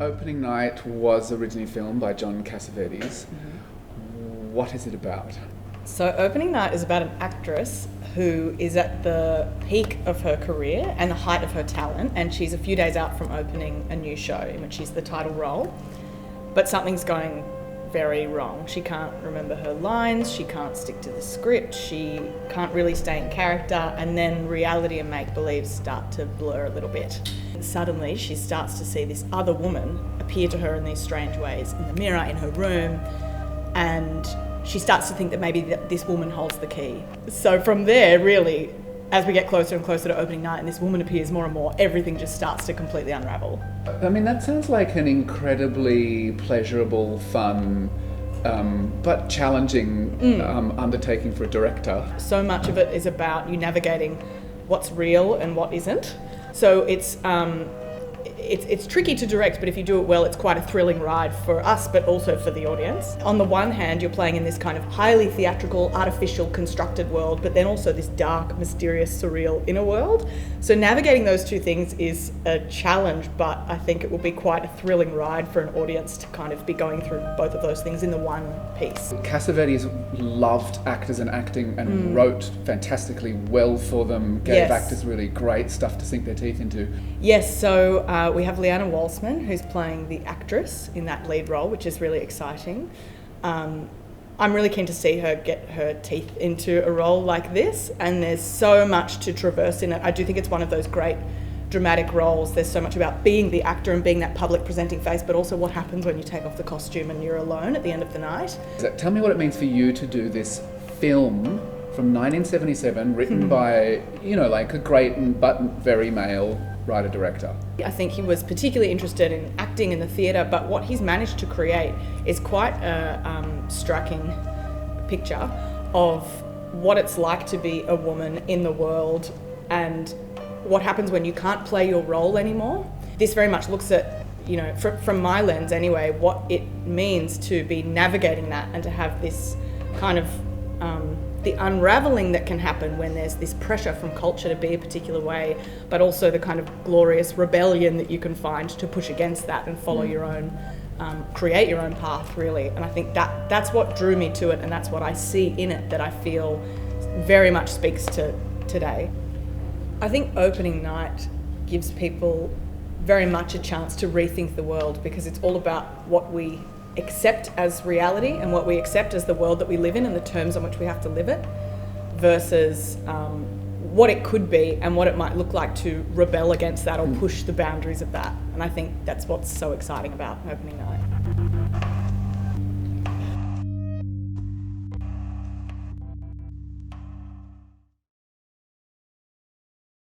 Opening Night was originally filmed by John Cassavetes. What is it about? So Opening Night is about an actress who is at the peak of her career and the height of her talent, and she's a few days out from opening a new show in which she's the title role. But something's going very wrong. She can't remember her lines, she can't stick to the script, she can't really stay in character, and then reality and make-believe start to blur a little bit. Suddenly she starts to see this other woman appear to her in these strange ways in the mirror in her room, and she starts to think that maybe this woman holds the key. So from there, really, as we get closer and closer to opening night and this woman appears more and more, everything just starts to completely unravel. I mean, that sounds like an incredibly pleasurable, fun, but challenging undertaking for a director. So much of it is about you navigating what's real and what isn't. So it's tricky to direct, but if you do it well, it's quite a thrilling ride for us, but also for the audience. On the one hand, you're playing in this kind of highly theatrical, artificial, constructed world, but then also this dark, mysterious, surreal inner world. So navigating those two things is a challenge, but I think it will be quite a thrilling ride for an audience to kind of be going through both of those things in the one piece. Cassavetes loved actors and acting and wrote fantastically well for them, gave actors really great stuff to sink their teeth into. Yes, so we have Liana Walsman, who's playing the actress in that lead role, which is really exciting. I'm really keen to see her get her teeth into a role like this, and there's so much to traverse in it. I do think it's one of those great dramatic roles. There's so much about being the actor and being that public presenting face, but also what happens when you take off the costume and you're alone at the end of the night. Tell me what it means for you to do this film from 1977, written by, like a great but very male writer-director. I think he was particularly interested in acting in the theatre, but what he's managed to create is quite a striking picture of what it's like to be a woman in the world and what happens when you can't play your role anymore. This very much looks at, from my lens anyway, what it means to be navigating that and to have this kind of the unraveling that can happen when there's this pressure from culture to be a particular way, but also the kind of glorious rebellion that you can find to push against that and follow your own, create your own path, really. And I think that's what drew me to it, and that's what I see in it that I feel very much speaks to today. I think opening night gives people very much a chance to rethink the world, because it's all about what we accept as reality and what we accept as the world that we live in and the terms on which we have to live it, versus what it could be and what it might look like to rebel against that or push the boundaries of that. And I think that's what's so exciting about opening night.